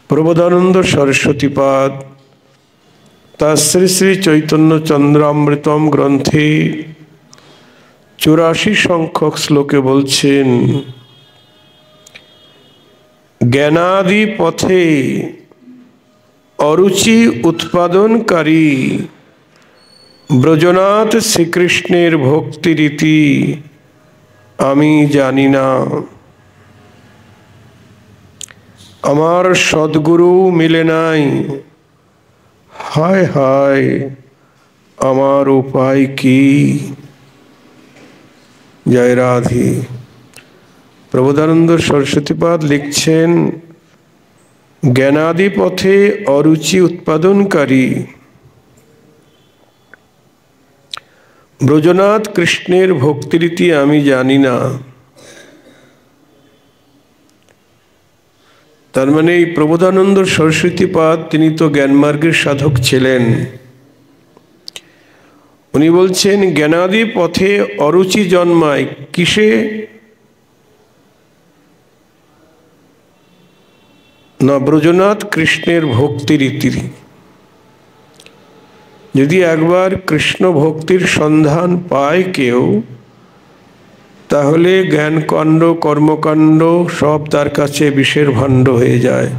প্রবোধানন্দ সরস্বতীপাদ তার শ্রী শ্রী চৈতন্য চন্দ্রামৃতম গ্রন্থে 84 সংখ্যক শ্লোকে বলছেন, জ্ঞানাদি পথে অরুচি উৎপাদনকারী ব্রজনাথ শ্রীকৃষ্ণের ভক্তি রীতি আমি জানি না। আমার সদ্গুরু মিলে নাই, হায় হায় আমার উপায় কি। জয় রাধে। প্রবোধানন্দ সরস্বতীপাদ লিখছেন, জ্ঞানাদি পথে অরুচি উৎপাদনকারী ব্রজনাথ কৃষ্ণের ভক্তিরীতি আমি জানি না। তার মানে এই প্রবোধানন্দ সরস্বতীপাদ তিনি তো জ্ঞানমার্গের সাধক ছিলেন। উনি বলছেন জ্ঞানাদি পথে অরুচি জন্মায় কিসে? না, ব্রজনাথ কৃষ্ণের ভক্তি রীতি। যদি একবার কৃষ্ণ ভক্তির সন্ধান পায় কেউ, তাহলে জ্ঞানকাণ্ড কর্মকাণ্ড সব তার কাছে বিষের ভাণ্ড হয়ে যায়।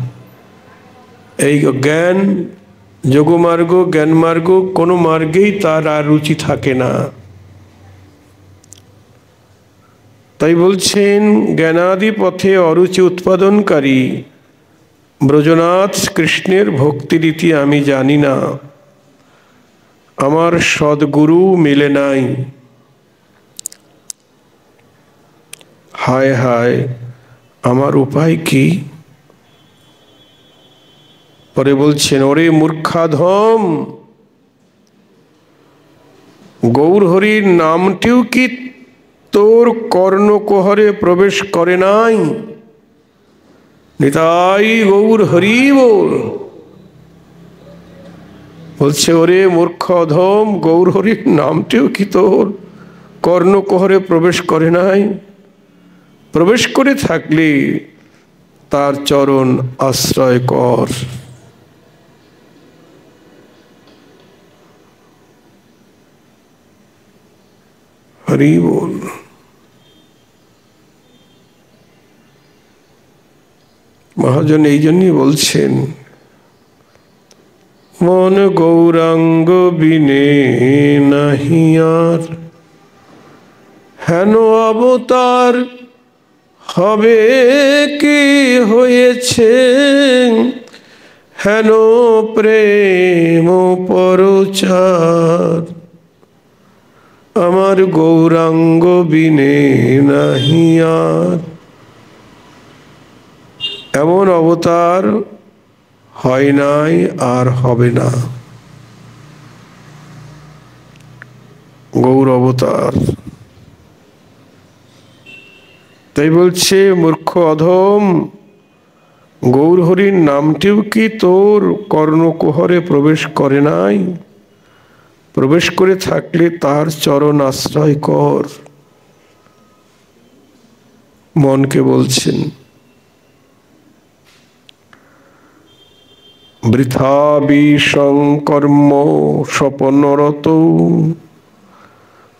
এই জ্ঞান যোগমার্গ জ্ঞানমার্গ কোনো মার্গেই তার আর রুচি থাকে না। তাই বলছেন জ্ঞানাদি পথে অরুচি উৎপাদনকারী ব্রজনাথ কৃষ্ণের ভক্তিরীতি আমি জানি না। আমার সদ্গুরু মিলে নাই, হায় হায় আমার উপায় কি। পরে বলছেন, ওরে মূর্খাধম, গৌরহরির নামটিও কি তোর কর্ণকুহরে প্রবেশ করে নাই? নিতাই গৌর হরি বল। বলছে, ওরে মূর্খ অধম, গৌরহরির নামটিও কি তোর কর্ণকুহরে প্রবেশ করে নাই? প্রবেশ করে থাকলে তার চরণ আশ্রয় কর। হরি বল। মহাজন এই জন্যই বলছেন, মন গৌরাঙ্গ বিনে নাহি আর হেন অবতার হবে কি হয়েছে, হেন প্রেম পরচার আমার গৌরাঙ্গ বিনে নাহি আর। এমন অবতার হয় নাই আর হবে না। গৌর অবতার। তাই বলছে, মূর্খ অধম, গৌরহরির নামটিও কি তোর কর্ণকুহরে প্রবেশ করে নাই? প্রবেশ করে থাকলে তার চরণ আশ্রয় কর। মনকে বলছেন, বৃথা বিষং কর্ম স্বপনরত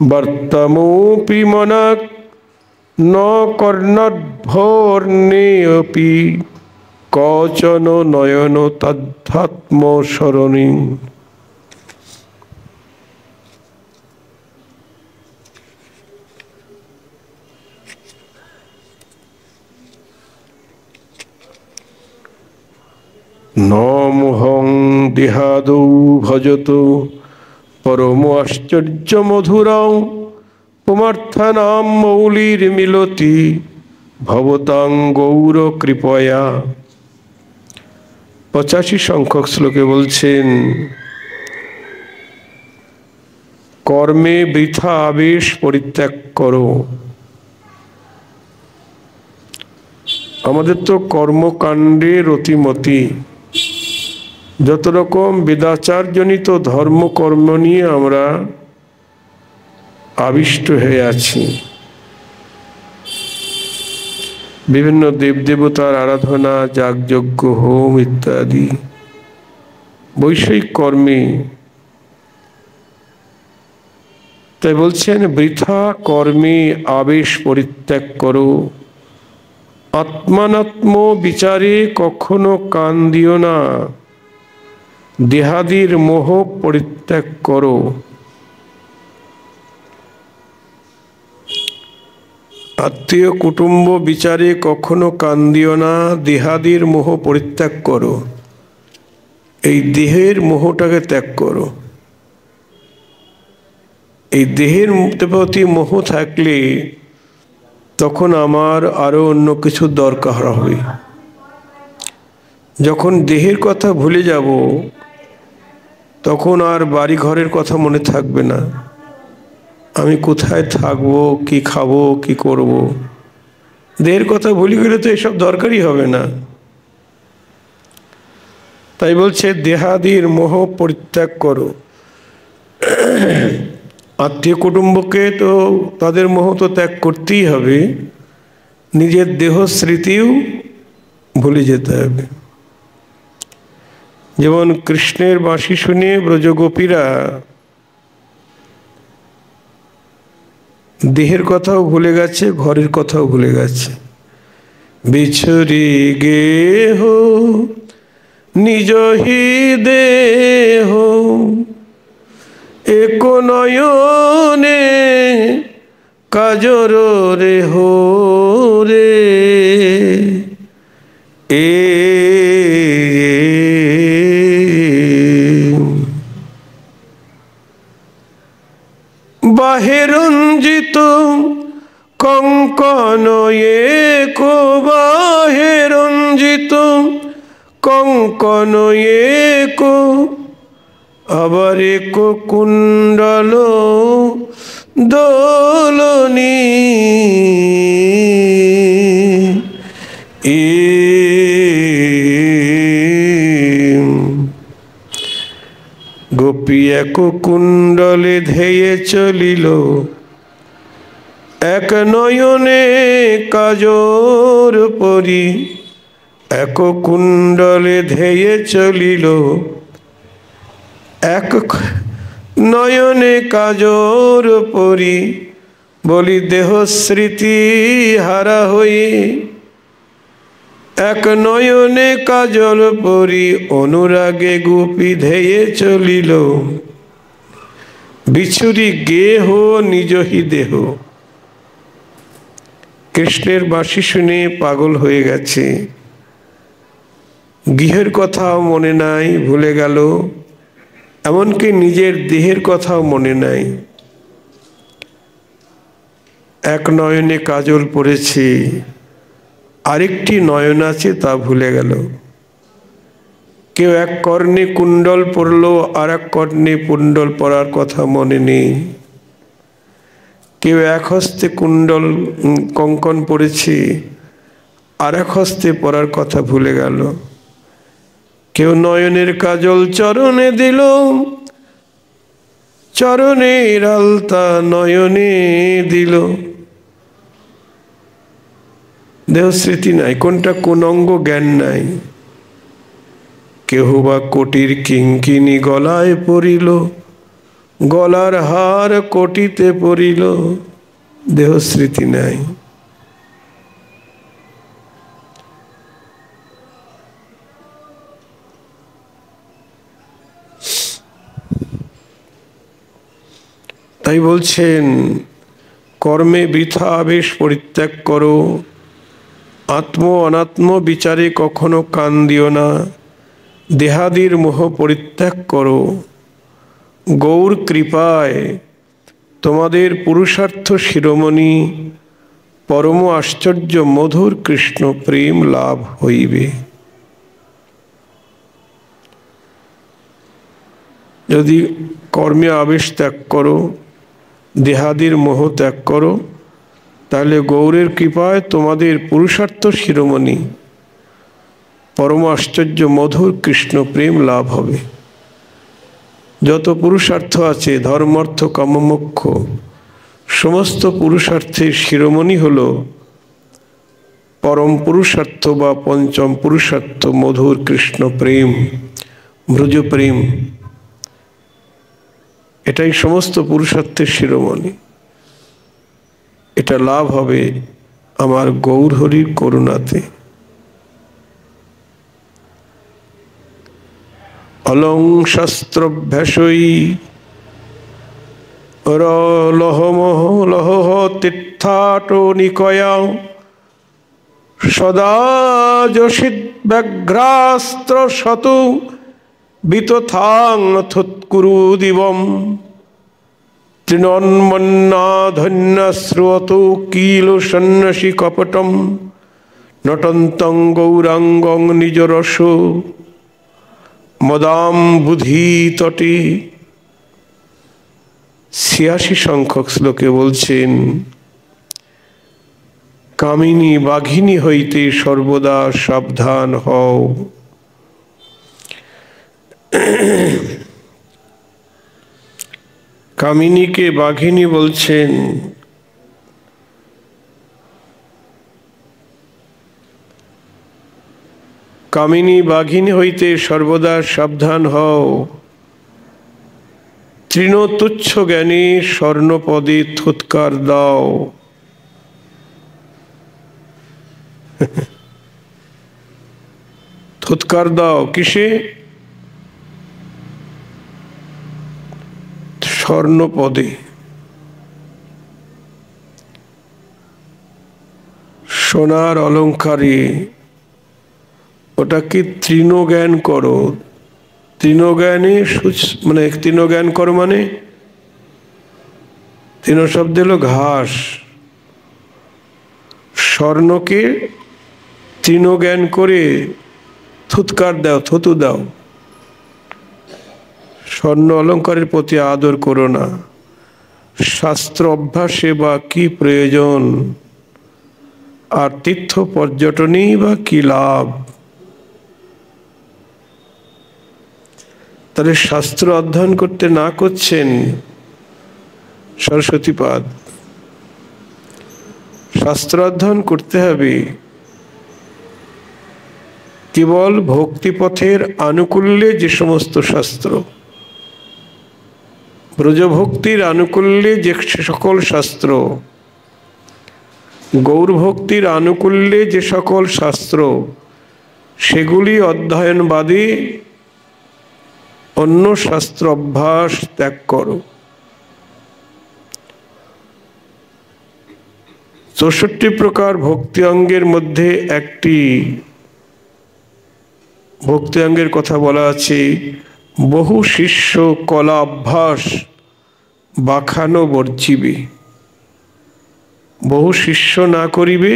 বর্তমোপি মনাক ন কর্ণাদ্ভর্ণেপি কচন নয়ন তদ্ধাত্ম সরণী। নমহং দেহাদৌ ভজত পরম আশ্চর্য মধুরং পুমার্থানাম মৌলির মিলতি ভবতাং গৌর কৃপয়া। 85 সংখ্যক শ্লোকে বলছেন, কর্মে বৃথা আবেশ পরিত্যাগ করো। আমাদের তো কর্মকাণ্ডে রতিমতি, যত রকম বেদাচারজনিত ধর্মকর্ম নিয়ে আমরা আবিষ্ট হয়ে আছি। বিভিন্ন দেবদেবতার আরাধনা, যাগযজ্ঞ, হোম ইত্যাদি বৈষয়িক কর্মে। তাই বলছেন বৃথা কর্মে আবেশ পরিত্যাগ করো, আত্মানাত্ম বিচারে কখনো কান দিও না, দেহাদির মোহ পরিত্যাগ করো। আত্মীয় কুটুম্ব বিচারে কখনো কান দিও না, দেহাদির মোহ পরিত্যাগ করো। এই দেহের মোহটাকে ত্যাগ করো। এই দেহের প্রতি মোহ থাকলে তখন আমার আরো অন্য কিছু দরকার হবে। যখন দেহের কথা ভুলে যাব তখন আর বাড়ি ঘরের কথা মনে থাকবে না, আমি কোথায় থাকবো, কি খাবো, কি করব। দেহের কথা ভুলে গেলে তো এসব দরকারই হবে না। তাই বলছে দেহাদির মোহ পরিত্যাগ করো। আত্মীয় কুটুম্বকে তো তাদের মোহ তো ত্যাগ করতেই হবে, নিজের দেহ স্মৃতিও ভুলে যেতে হবে। যেমন কৃষ্ণের বাঁশি শুনে ব্রজগোপীরা দেহের কথাও ভুলে গেছে, ঘরের কথাও ভুলে গেছে। বিছুরি গেহ নিজ হি দেহ, এক নয়নে কাজর রে হো রে, এ বাহে রঞ্জিত কঙ্কন এক, বাহে রঞ্জিত কঙ্কন এক, আবার এক কুণ্ডল দোলনী, গোপী এক কুণ্ডলে ধেয়ে চলিল, এক নয়নে কাজর পরি, এক কুণ্ডলে ধেয়ে চলিল, এক নয়নে কাজর পরি, বলি দেহ স্মৃতি হারা হয়ে, এক নয়নে কাজল পরি, অনুরাগে গোপী ধেয়ে চলিল, বিছুরি গেহ নিজহি দেহ। কৃষ্ণের বাঁশি শুনে পাগল হয়ে গেছে, গৃহের কথাও মনে নাই, ভুলে গেল, এমনকি নিজের দেহের কথাও মনে নাই। এক নয়নে কাজল পড়েছে, আরেকটি নয়ন আছে তা ভুলে গেল। কেউ এক কর্ণে কুণ্ডল পরল, আর এক কর্ণে কুণ্ডল পরার কথা মনে নেই। কেউ এক হস্তে কুণ্ডল কঙ্কন পড়েছে, আর এক হস্তে পরার কথা ভুলে গেল। কেউ নয়নের কাজল চরণে দিল, চরণের আলতা নয়নে দিল। দেহ স্মৃতি নাই, কোনটা কোন অঙ্গ জ্ঞান নাই। কেহ বা কোটির কিঙ্কিনি গলায় পরিল, গলার হার কোটিতে পরিল, দেহ স্মৃতি নাই। তাই বলছেন কর্মে বৃথা আবেশ পরিত্যাগ করো, আত্ম অনাত্ম বিচারে কখনো কান দিও না, দেহাদির মোহ পরিত্যাগ করো। গৌর কৃপায় তোমাদের পুরুষার্থ শিরোমণি পরম আশ্চর্য মধুর কৃষ্ণ প্রেম লাভ হইবে। যদি কর্মে আবেশ ত্যাগ করো, দেহাদির মোহ ত্যাগ করো, তাহলে গৌরের কৃপায় তোমাদের পুরুষার্থ শিরোমণি পরম আশ্চর্য মধুর কৃষ্ণ প্রেম লাভ হবে। যত পুরুষার্থ আছে, ধর্ম অর্থ কাম মোক্ষ, সমস্ত পুরুষার্থের শিরোমণি হল পরম পুরুষার্থ বা পঞ্চম পুরুষার্থ মধুর কৃষ্ণ প্রেম, ব্রজ প্রেম, এটাই সমস্ত পুরুষার্থের শিরোমণি। এটা লাভ হবে আমার গৌর হরির করুণাতে। অলং শাস্ত্রভ্যাসই লহমহ লহহ তীর্থাটনিকয়া সদা যশিদ ব্যাঘ্রাস্ত্র শতু বিতথাং থুৎকুরু দিবম তৃণন্মন্নাধন্যাশ্রুয়ত কিল সন্ন্যাসী কপটম নটন্তং গৌরাঙ্গং নিজরস মদাম বুধি তটে। ৮৬ সংখ্যক শ্লোকে বলছেন, কামিনী বাঘিনী হইতে সর্বদা সাবধান হও। কামিনীকে বাঘিনী বলছেন। কামিনী বাঘিনী হইতে সর্বদা সাবধান হও। তৃণ তুচ্ছ জ্ঞানী স্বর্ণপদে থুৎকার দাও। থুৎকার দাও কিসে? স্বর্ণপদে। সোনার অলঙ্কারে ওটাকে তৃণজ্ঞান করো। তৃণজ্ঞানে মানে তৃণজ্ঞান করো মানে তৃণ শব্দ হলো ঘাস। স্বর্ণকে তৃণজ্ঞান করে থুৎকার দাও, থুতু দাও। স্বর্ণ অলঙ্কারের প্রতি আদর করো না। শাস্ত্র অভ্যাসে বা কি প্রয়োজন? আর তীর্থ পর্যটনেই বা কি লাভ? তাহলে শাস্ত্র অধ্যয়ন করতে না করছেন সরস্বতীপাদ। শাস্ত্র অধ্যয়ন করতে হবে কেবল ভক্তিপথের আনুকূল্যে যে সমস্ত শাস্ত্র, ব্রজভক্তির আনুকূল্যে যে সকল শাস্ত্র, গৌরভক্তির আনুকূল্যে যে সকল শাস্ত্র, সেগুলি অধ্যয়ন বাদে অন্য শাস্ত্র অভ্যাস ত্যাগ করো। ৬৪ প্রকার ভক্তি অঙ্গের মধ্যে একটি ভক্তি অঙ্গের কথা বলা আছে, বহু শিষ্য কলা অভ্যাস বাখানো বর্জিবে। বহু শিষ্য না করিবে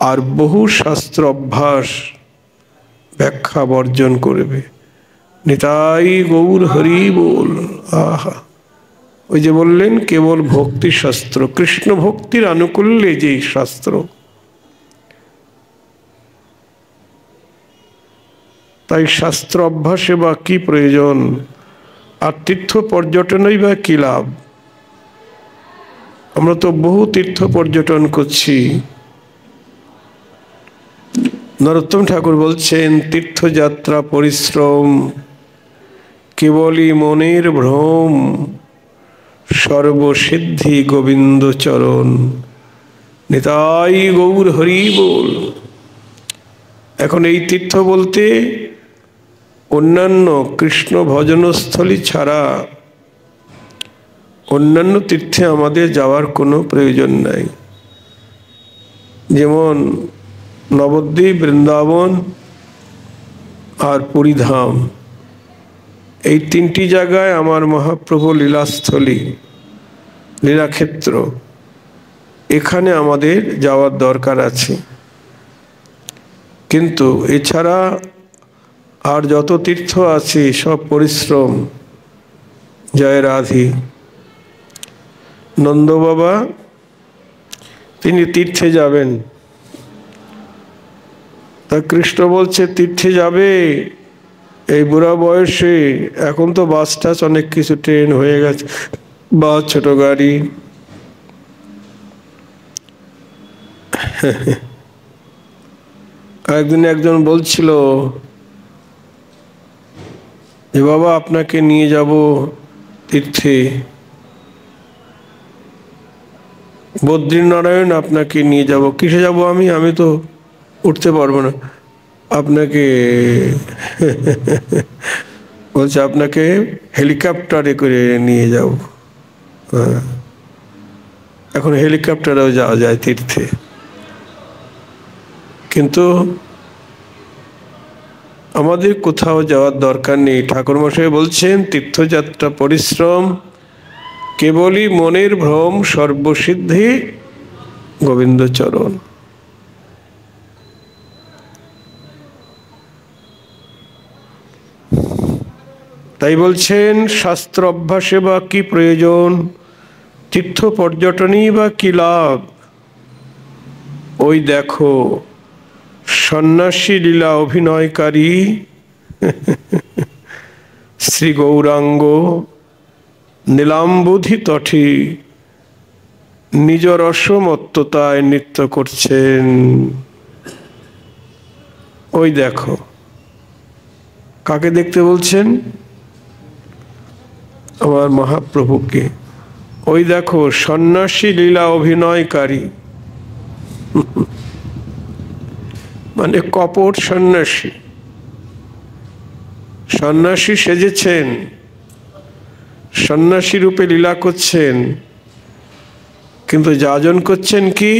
আর বহু শাস্ত্র অভ্যাস ব্যাখ্যা বর্জন করবে। নিতাই গৌর হরি বল। আহা, ওই যে বললেন কেবল ভক্তি শাস্ত্র, কৃষ্ণ ভক্তির আনুকূল্যে যেই শাস্ত্র, তাই শাস্ত্র অভ্যাসে বা কি প্রয়োজন? আর তীর্থ পর্যটনেই বা কি লাভ? আমরা তো বহু তীর্থ পর্যটন করছি। নরোত্তম ঠাকুর বলছেন, তীর্থযাত্রা পরিশ্রম কেবলই মনের ভ্রম, সর্বসিদ্ধি গোবিন্দ চরণ। নিতাই গৌর হরি বল। এখন এই তীর্থ বলতে অন্যান্য কৃষ্ণ ভজনস্থলী ছাড়া অন্যান্য তীর্থে আমাদের যাওয়ার কোনো প্রয়োজন নাই। যেমন নবদ্বীপ, বৃন্দাবন আর পুরীধাম, এই তিনটি জায়গায় আমার মহাপ্রভু লীলাস্থলী, লীলাক্ষেত্র, এখানে আমাদের যাওয়ার দরকার আছে। কিন্তু এছাড়া আর যত তীর্থ আছে সব পরিশ্রম। জয় রাধে। নন্দ বাবা তিনি তীর্থে যাবেন, তা কৃষ্ণ বলছে তীর্থে যাবে এই বুড়া বয়সে? এখন তো বাস টাস অনেক কিছু, ট্রেন হয়ে গেছে, বাস, ছোট গাড়ি। একদিন একজন বলছিল যে বাবা আপনাকে নিয়ে যাব তীর্থে, বদ্রীনারায়ণ আপনাকে নিয়ে যাব। কিসে যাব আমি তো উঠতে পারবো না। আপনাকে বলছে আপনাকে হেলিকপ্টারে করে নিয়ে যাব। এখন হেলিকপ্টারেও যাওয়া যায় তীর্থে, কিন্তু আমাদের কোথাও যাওয়ার দরকার নেই। ঠাকুরমশাই বলছেন তীর্থযাত্রা পরিশ্রম, কেবলই মনের ভ্রম, সর্বসিদ্ধি গোবিন্দচরণ। তাই বলছেন শাস্ত্র অভ্যাসে বা কি প্রয়োজন, তীর্থ পর্যটনই বা কি লাভ। ওই দেখো সন্ন্যাসী লীলা অভিনয়কারী শ্রী গৌরাঙ্গ নীলাম্বুধি তটে নিজ রসমত্ততায় নৃত্য করছেন। ওই দেখো, কাকে দেখতে বলছেন? আমার মহাপ্রভুকে। ওই দেখো সন্ন্যাসী লীলা অভিনয়কারী, মানে কপট সন্ন্যাসী। সন্ন্যাসী সেজেছেন, সন্ন্যাসী রূপে লীলা করছেন, কিন্তু যাজন করছেন কি?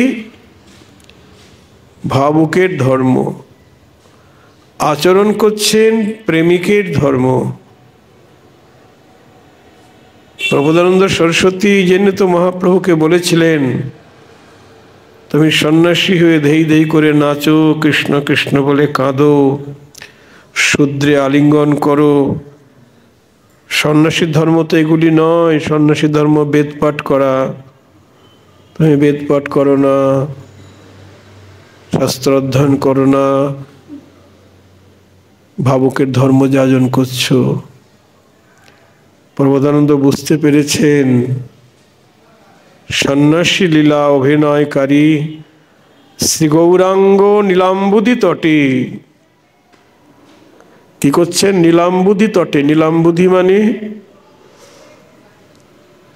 ভাবুকের ধর্ম। আচরণ করছেন প্রেমিকের ধর্ম। প্রবোধানন্দ সরস্বতী এই জন্য তো মহাপ্রভুকে বলেছিলেন, তুমি সন্ন্যাসী হয়ে ধেই ধেই করে নাচো, কৃষ্ণ কৃষ্ণ বলে কাঁদো, শূদ্রে আলিঙ্গন করো। সন্ন্যাসীর ধর্ম তো এগুলি নয়। সন্ন্যাসীর ধর্ম বেদ পাঠ করা। তুমি বেদ পাঠ করো না, শাস্ত্র অধ্যয়ন করো না, ভাবুকের ধর্ম যাজন করছো। প্রবোধানন্দ বুঝতে পেরেছেন সন্ন্যাসী লীলা অভিনয়কারী শ্রী গৌরাঙ্গ নীলাম্বুধি তটে কি করছেন? নীলাম্বুধি তটে। নীলাম্বুধি মানে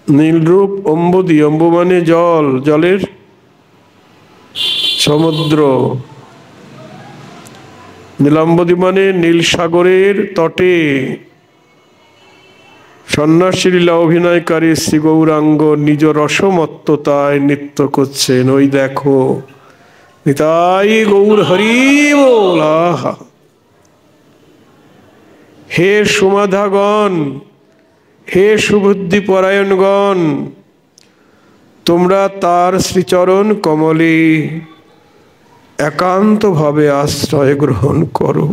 নীলরূপ, অম্বুধি, অম্বু মানে জল, জলের সমুদ্র। নীলাম্বুধি মানে নীল সাগরের তটে সন্ন্যাসী লীলা অভিনয়কারী শ্রী গৌরাঙ্গ নিজ রসমত্ততায় নৃত্য করছেন। ওই দেখো, নিতাই গৌর হরি বল। আহা, হে সুমাধাগণ, হে সুবুদ্ধি পরায়ণগণ, তোমরা তার শ্রীচরণ কমলে একান্তভাবে আশ্রয় গ্রহণ করো।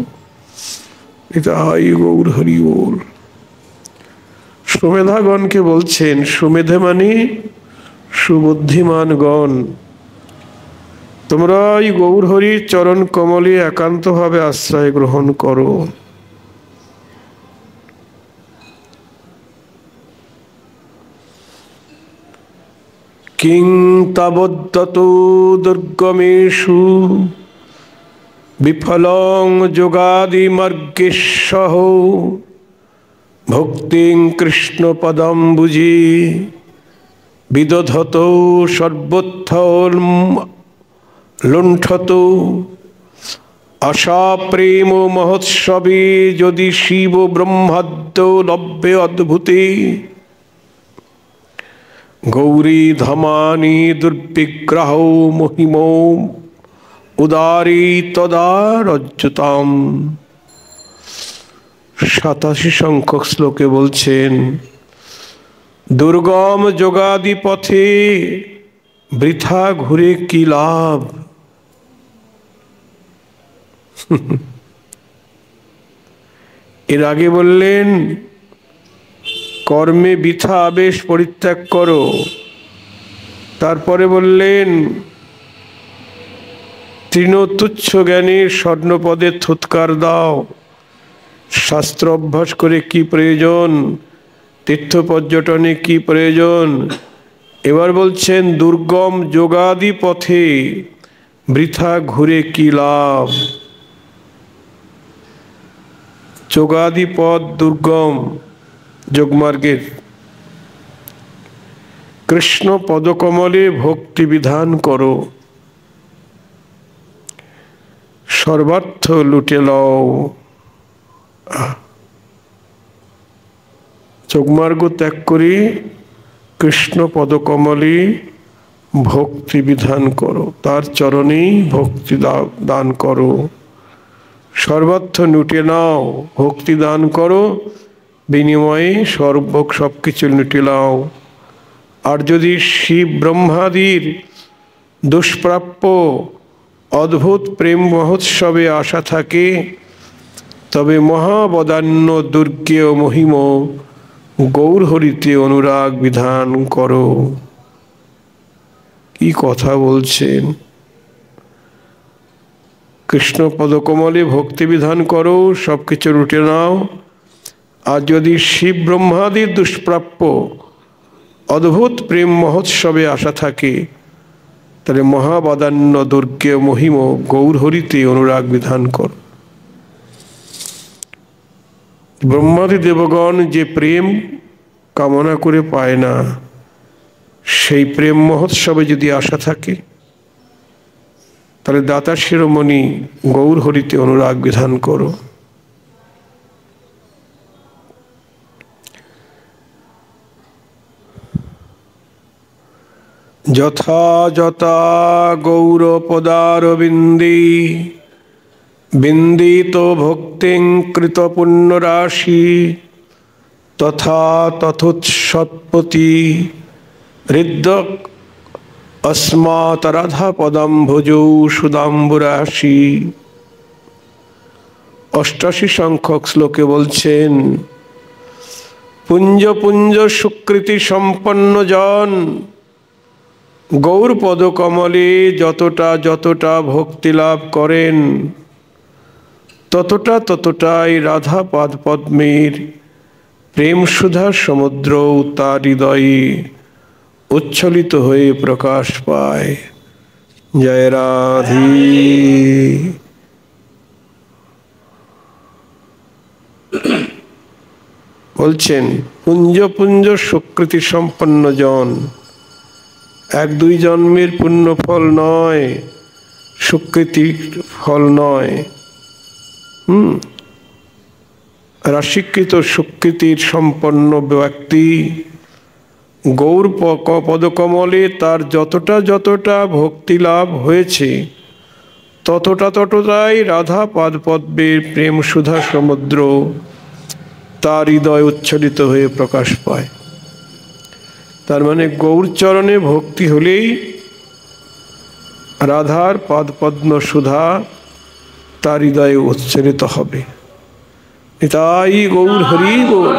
নিতাই গৌর হরি বল। সুমেধাগণকে বলছেন, সুমেধে মানে সুবুদ্ধিমানগণ, তোমরা এই গৌর হরির চরণ কমলে একান্তভাবে আশ্রয় গ্রহণ করো। কিং তাবদ্যতো দুর্গমেষু বিফলং যোগাদি মার্গেশ্বহ ভক্তিং কৃষ্ণ পদম্বুজি বিদধত সর্বত্র লুণ্ঠত। আশা প্রেম মহোৎসবে যদি শিব ব্রহ্মাদ্য লভ্যে অদ্ভুতে গৌরী ধামানি দুর্বিগ্রহ মহিম উদারী তদারজ্যতাম। 87 সংখ্যক শ্লোকে বলছেন, দুর্গম যোগাদি পথে বৃথা ঘুরে কি লাভ। এর আগে বললেন কর্মে বৃথা আবেশ পরিত্যাগ করো। তারপরে বললেন তৃণ তুচ্ছ জ্ঞানের স্বর্ণপদে থুৎকার দাও। শাস্ত্র অভ্যাস করে কি প্রয়োজন, তীর্থ পর্যটনে কি প্রয়োজন। এবার বলছেন দুর্গম যোগাদি পথে বৃথা ঘুরে কি লাভ। যোগাদি পথ দুর্গম, যোগমার্গের। কৃষ্ণ পদকমলে ভক্তি বিধান করো, সর্বার্থ লুটে লও। যোগমার্গ ত্যাগ করি কৃষ্ণ পদকমলে ভক্তি বিধান করো, তার চরণেই ভক্তি দান করো, সর্বার্থ লুটে নাও। ভক্তি দান করো, বিনিময়ে সবকিছু লুটে নাও। আর যদি শিব ব্রহ্মাদির দুষ্প্রাপ্য অদ্ভুত প্রেম মহোৎসবে আশা থাকে, তবে মহাবদান্য দুর্গেয় মহিম গৌরহরিতে অনুরাগ বিধান করো। কি কথা বলছেন! কৃষ্ণ পদকমলে ভক্তি বিধান করো, সবকিছু লুটে নাও। আর যদি শিব ব্রহ্মাদির দুষ্প্রাপ্য অদ্ভুত প্রেম মহোৎসবে আশা থাকে, তাহলে মহাবদান্য দুর্গেয় মহিম গৌরহরিতে অনুরাগ বিধান করো। ব্রহ্মাদি দেবগণ যে প্রেম কামনা করে পায় না, সেই প্রেম মহোৎসবে যদি আশা থাকে, তাহলে দাতা শিরোমণি গৌরহরিতে অনুরাগ বিধান করো। যথা যথা গৌরপদারবিন্দে বিন্দিত ভক্তিং কৃত পুণ্যরাশি, তথা তথোৎসৎপতি হৃদ্যক अस्मात् राधा पदाम्भुजौ सुदाम्बुराशि। 88 সংখ্যক শ্লোকে বলছেন, পুঞ্জ পুঞ্জ সুকৃতি সম্পন্ন জন গৌর পদকমলে যতটা যতটা ভক্তি লাভ করেন, ততটা ততটাই রাধা পাদ পদ্মের প্রেম সুধা সমুদ্র তার হৃদয়ে উচ্ছলিত হয়ে প্রকাশ পায়। জয় রাধে। বলছেন পুঞ্জ পুঞ্জ সুকৃতি সম্পন্ন জন, এক দুই জন্মের পুণ্য ফল নয়, সুকৃতির ফল নয়, রাশিকৃত সুকৃতির সম্পন্ন ব্যক্তি গৌর পদকমলে তার যতটা যতটা ভক্তি লাভ হয়েছে, ততটা ততটাই রাধা পাদপদ্মের প্রেম সুধা সমুদ্র তার হৃদয় উচ্ছলিত হয়ে প্রকাশ পায়। তার মানে গৌর চরণে ভক্তি হলেই রাধার পাদপদ্ম সুধা তার হৃদয়ে উচ্ছলিত হবে। তাই গৌর হরি গৌর।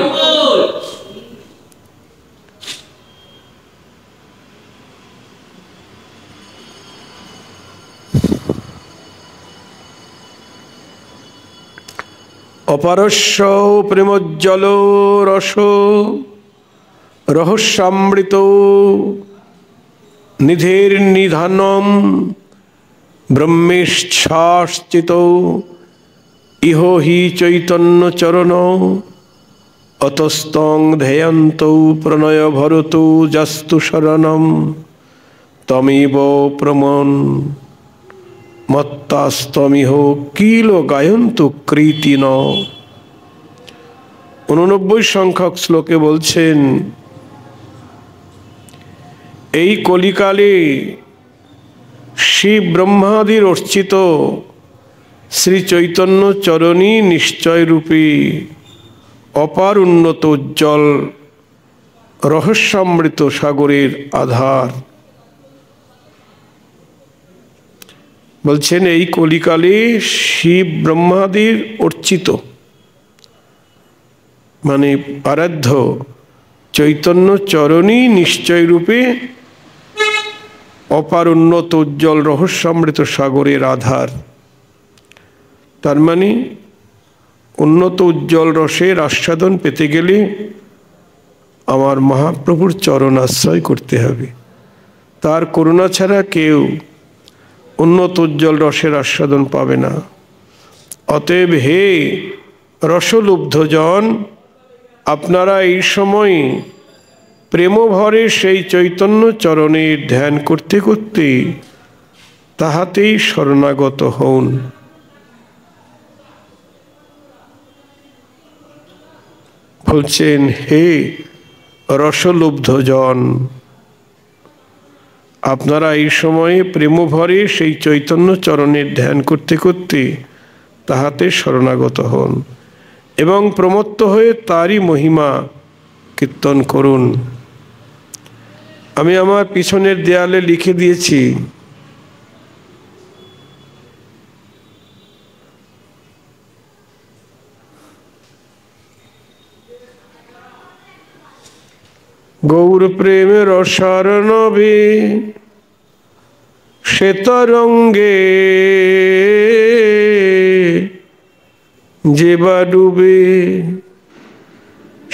অপারস্য প্রেমোজ্জ্বল রস রহস্যামৃত নিধের নিধানম ব্রহ্মেচ্ছাশ্চিত ইহ হি চৈতন্য চরণ অতস্তং ধ্যায়ন্ত প্রণয় ভরতু যস্তু শরণম তমেব প্রমন মত্তাস্তমিহ কিল গায়ন্তু কৃতিন। 89 সংখ্যক শ্লোকে বলছেন, এই কলিকালে শিব ব্রহ্মাদির অর্চিত শ্রী চৈতন্য চরণী নিশ্চয় রূপী অপার উন্নত উজ্জ্বল রহস্যামৃত সাগরের আধার। বলছেন এই কলিকালে শিব ব্রহ্মাদির অর্চিত মানে আরাধ্য চৈতন্য চরণী নিশ্চয় রূপে অপার উন্নত উজ্জ্বল রহস্যামৃত সাগরের আধার। তার মানে উন্নত উজ্জ্বল রসের আস্বাদন পেতে গেলে আমার মহাপ্রভুর চরণ আশ্রয় করতে হবে। তার করুণা ছাড়া কেউ উন্নত উজ্জ্বল রসের আস্বাদন পাবে না। অতএব হে রসলুব্ধজন, আপনারা এই সময় প্রেমভরে সেই চৈতন্য চরণের ধ্যান করতে করতে তাহাতেই শরণাগত হন। বলছেন হে রসলুব্ধজন, আপনারা এই সময়ে প্রেমভরে সেই চৈতন্য চরণের ধ্যান করতে করতে তাহাতে শরণাগত হন এবং প্রমত্ত হয়ে তারই মহিমা কীর্তন করুন। আমি আমার পিছনের দেয়ালে লিখে দিয়েছি, গৌর প্রেমে রসার নবে শ্বেতরঙ্গে যে বা ডুবে,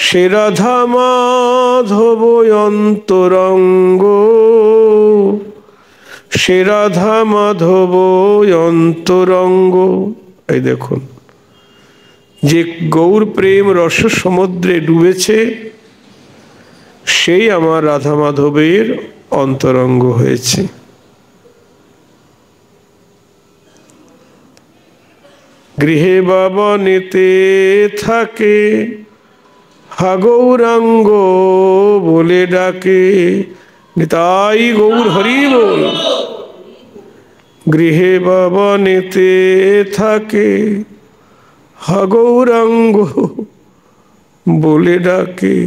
সে রাধা মাধব অন্তরঙ্গ, সে রাধা মাধব অন্তরঙ্গ। এই দেখুন, যে গৌর প্রেম রস সমুদ্রে ডুবেছে সেই আমার রাধা মাধবের অন্তরঙ্গ হয়েছে। গৃহে বাবনেতে থাকে হা গৌরাঙ্গ বলে ডাকে, নিতাই গৌর হরি বল। গৃহে বাবনেতে থাকে হা গৌরাঙ্গ বলে ডাকে,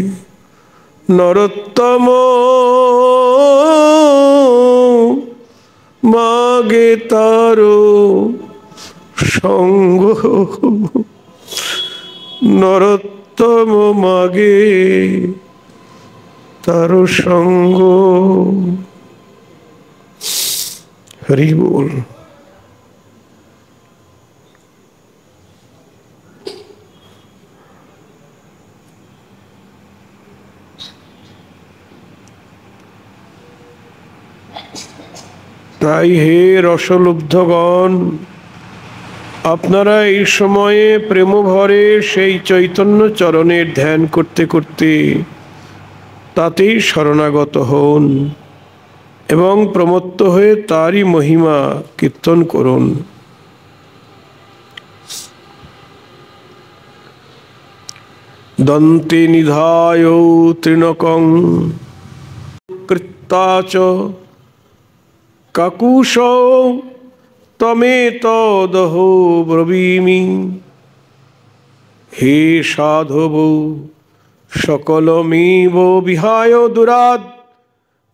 নরোত্তম মাগে তারো সঙ্গ, নরোত্তম মাগে তারো সঙ্গ। হরি বল। তাই হে রসলুব্ধগণ, আপনারা এই সময়ে প্রেমভরে সেই চৈতন্য চরণের ধ্যান করতে করতে তাতেই শরণাগত হন এবং প্রমত্ত হয়ে তারই মহিমা কীর্তন করুন। দন্তে নিধায় তৃণকং কৃত্তাচ কাকুশৌ তমেতদহো ব্রবীমি, হে সাধব সকলমেব বিহায় দুরাদ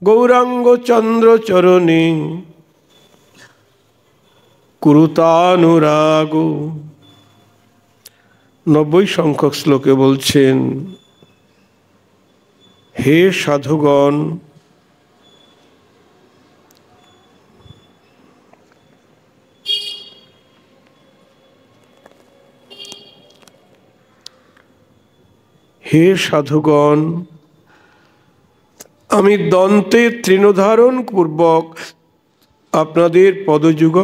গৌরাঙ্গ চন্দ্র চরণে কুরুতানুরাগ। 90 সংখ্যক শ্লোকে বলছেন, হে সাধুগণ, হে সাধুগণ, আমি দন্তে তৃণধারণ পূর্বক আপনাদের পদযুগ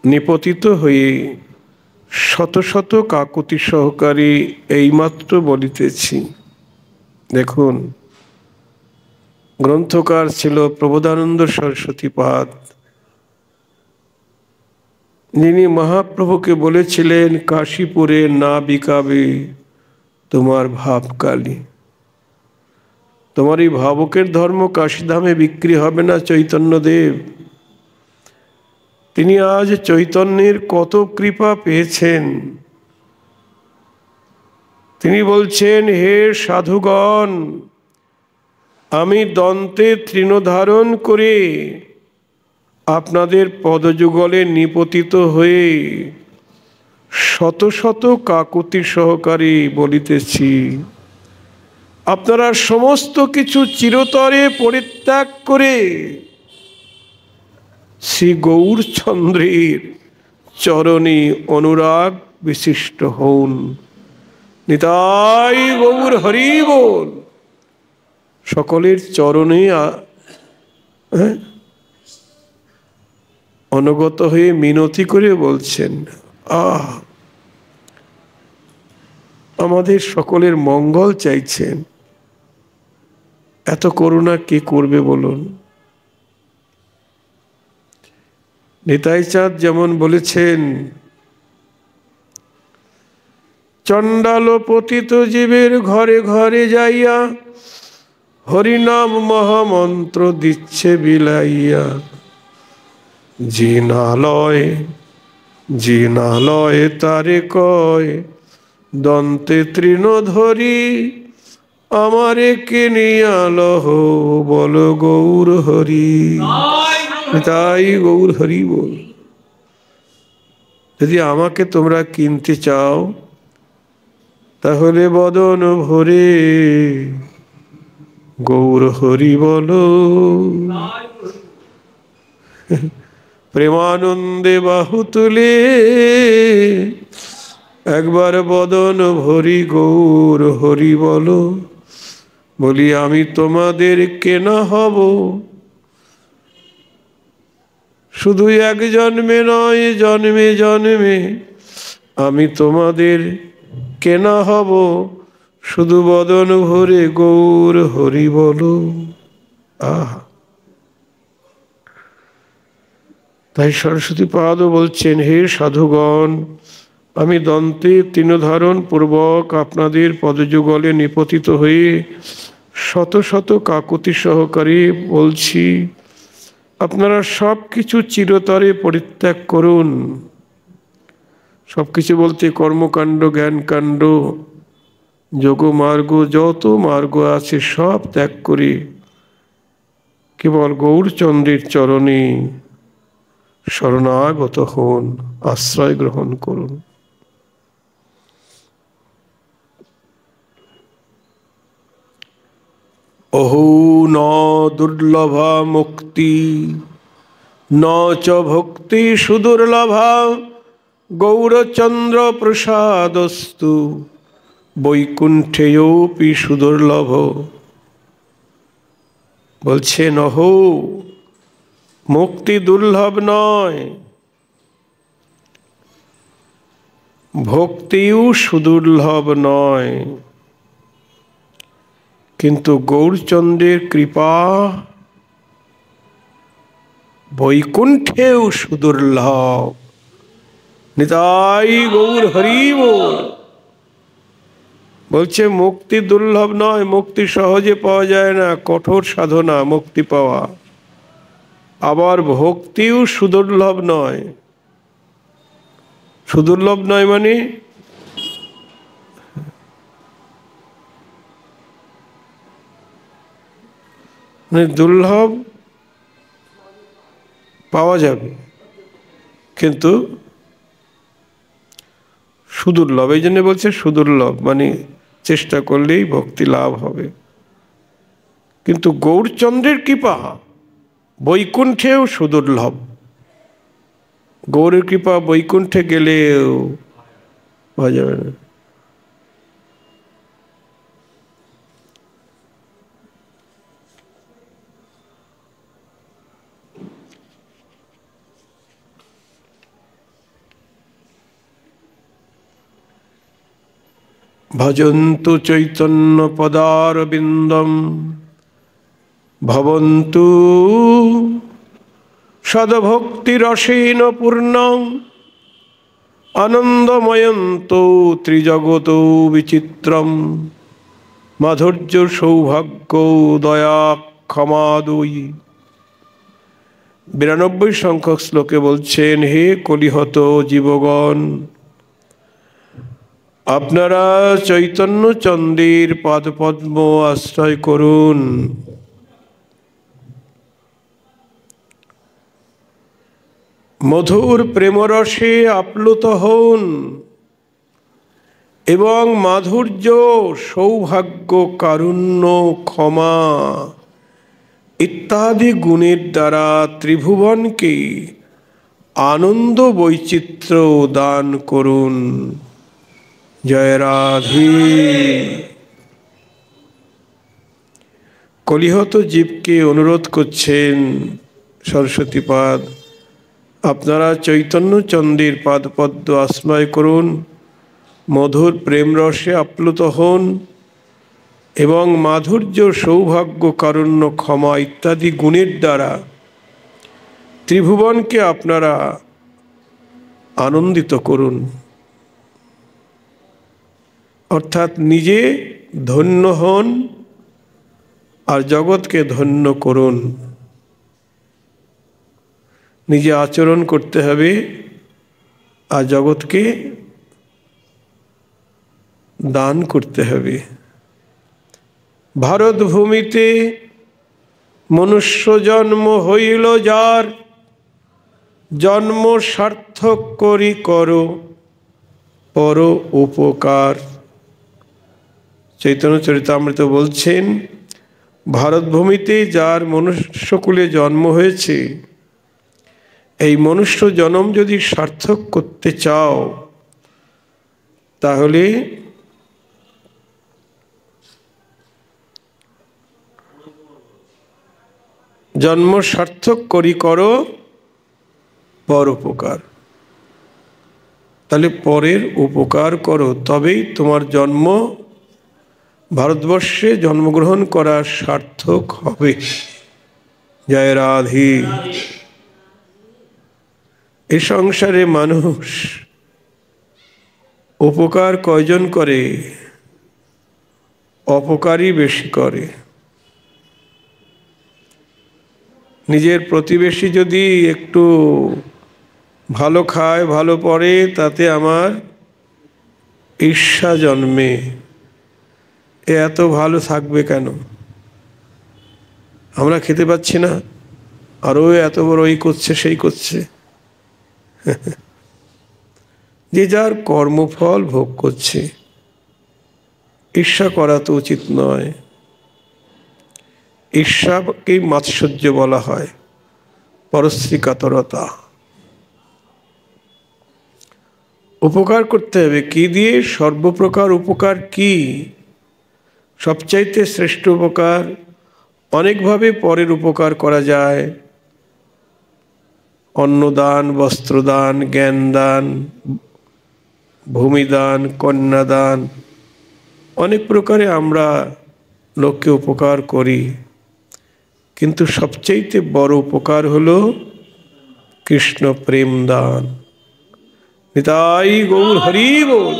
নিপতিত হয়ে শত শত কাকুতি সহকারে এইমাত্র বলিতেছি। দেখুন, গ্রন্থকার ছিল প্রবোধানন্দ সরস্বতীপাদ, যিনি মহাপ্রভুকে বলেছিলেন কাশীপুরে না বিকাবে তোমার ভাবকালী, তোমার এই ভাবকের ধর্ম কাশীধামে বিক্রি হবে না চৈতন্যদেব। তিনি আজ চৈতন্যের কত কৃপা পেয়েছেন। তিনি বলছেন, হে সাধুগণ, আমি দন্তে তৃণধারণ করে আপনাদের পদযুগলে নিপতিত হয়ে শত শত কাকুতি সহকারে বলিতেছি, আপনারা সমস্ত কিছু চিরতরে পরিত্যাগ করে শ্রী গৌরচন্দ্রের চরণে অনুরাগ বিশিষ্ট হন। নিতাই গৌর হরি বল। সকলের চরণে অনুগত হয়ে মিনতি করে বলছেন, আমাদের সকলের মঙ্গল চাইছেন, এত করুণা কে করবে বলুন। নিতাই চাঁদ যেমন বলেছেন, চণ্ডাল পতিত জীবের ঘরে ঘরে যাইয়া হরিনাম মহামন্ত্র দিচ্ছে বিলাইয়া, জিনালয় জিনালয় তারে কয় দন্তে তৃণ ধরি, আমারে কে নিয়ালহ বল গৌর হরি। তাই গৌর হরি বল। যদি আমাকে তোমরা কিনতে চাও তাহলে বদন ভরে গৌর হরি বলো। প্রেমানন্দে বাহু তুলে একবার বদন ভরি গৌর হরি বলো। বলি আমি তোমাদের কেনা হব, শুধু এক জন্মে নয় জন্মে জন্মে আমি তোমাদের কেনা হব, শুধু বদন ভরে গৌর হরি বলো। তাই সরস্বতী পাদও বলছেন, হে সাধুগণ, আমি দন্তে তৃণধারণ পূর্বক আপনাদের পদযুগলে নিপতিত হয়ে শত শত কাকুতি সহকারে বলছি, আপনারা সব কিছু চিরতরে পরিত্যাগ করুন। সব কিছু বলতে কর্মকাণ্ড, জ্ঞানকাণ্ড, যোগমার্গ, যত মার্গ আছে সব ত্যাগ করে কেবল গৌরচন্দ্রের চরণে শরণাগত হন, আশ্রয় গ্রহণ করুন। অহো ন দুর্লভা মুক্তি ন চ ভক্তি সুদুর্লভা, গৌরচন্দ্র প্রসাদস্তু বৈকুণ্ঠেয়োপি সুদুর্লভ। বলছেন, অহো, মুক্তি দুর্লভ নয়, ভক্তিও সুদুর্লভ নয়, কিন্তু গৌরচন্দ্রের কৃপা বৈকুণ্ঠেও সুদুর্লভ। নিতাই গৌর হরি বল। বলছে মুক্তি দুর্লভ নয়, মুক্তি সহজে পাওয়া যায় না, কঠোর সাধনা মুক্তি পাওয়া। আবার ভক্তিও সুদুর্লভ নয়। সুদুর্লভ নয় মানে দুর্লভ পাওয়া যাবে কিন্তু সুদুর্লভ। এই জন্য বলছে সুদুর্লভ মানে চেষ্টা করলেই ভক্তি লাভ হবে। কিন্তু গৌরচন্দ্রের কৃপা বৈকুণ্ঠেও সুদুর্লভ। গৌরের কৃপা বৈকুণ্ঠে গেলেও পাওয়া যাবে না। ভজন্তু চৈতন্য পদারবিন্দম ভবন্তু সদভক্তিরসেন পূর্ণং আনন্দময়ন্ত ত্রিজগত বিচিত্রম মাধুর্য সৌভাগ্য দয়া ক্ষমাদয়ী। 92 সংখ্যক শ্লোকে বলছেন, হে কলিহত জীবগণ, আপনারা চৈতন্য চন্দ্রের পাদপদ্ম আশ্রয় করুন। মধুর প্রেমরসে আপ্লুত হন এবং মাধুর্য, সৌভাগ্য, কারুণ্য, ক্ষমা ইত্যাদি গুণের দ্বারা ত্রিভুবনকে আনন্দ বৈচিত্র্য দান করুন। জয় রাধে। কলিহত জীবকে অনুরোধ করছেন সরস্বতীপাদ, আপনারা চৈতন্য চন্দ্রের পাদপদ্ম আশ্রয় করুন, মধুর প্রেম রসে আপ্লুত হন এবং মাধুর্য, সৌভাগ্য, কারুণ্য, ক্ষমা ইত্যাদি গুণের দ্বারা ত্রিভুবনকে আপনারা আনন্দিত করুন। অর্থাৎ নিজে ধন্য হন আর জগৎকে ধন্য করুন। নিজে আচরণ করতে হবে আর জগৎকে দান করতে হবে। ভারত ভূমিতে মনুষ্য জন্ম হইল যার, জন্ম সার্থক করি করো পর উপকার। চৈতন্য চরিতামৃত বলছেন, ভারত ভূমিতে যার মনুষ্যকুলে জন্ম হয়েছে, এই মনুষ্য জন্ম যদি সার্থক করতে চাও তাহলে জন্ম সার্থক করি করো পরোপকার। তাহলে পরের উপকার করো, তবেই তোমার জন্ম, ভারতবর্ষে জন্মগ্রহণ করা সার্থক হবে। জয় রাধে। এই সংসারে মানুষ উপকার কয়জন করে? অপকারই বেশি করে। নিজের প্রতিবেশী যদি একটু ভালো খায়, ভালো পড়ে, তাতে আমার ঈর্ষা জন্মে, এ এত ভালো থাকবে কেন, আমরা খেতে পাচ্ছি না, আরও এত বড় এই করছে সেই করছে। যে যার কর্মফল ভোগ করছে, ঈর্ষা করা তো উচিত নয়। ঈর্ষাকেই মাৎসর্য বলা হয়, পরশ্রী কাতরতা। উপকার করতে হবে। কি দিয়ে? সর্বপ্রকার উপকার কি? সবচাইতে শ্রেষ্ঠ উপকার, অনেকভাবে পরের উপকার করা যায়। অন্নদান, বস্ত্রদান, জ্ঞানদান, ভূমিদান, কন্যাদান, অনেক প্রকারে আমরা লোককে উপকার করি। কিন্তু সবচাইতে বড় উপকার হলো কৃষ্ণ প্রেম দান। নিতাই গৌর হরি বল।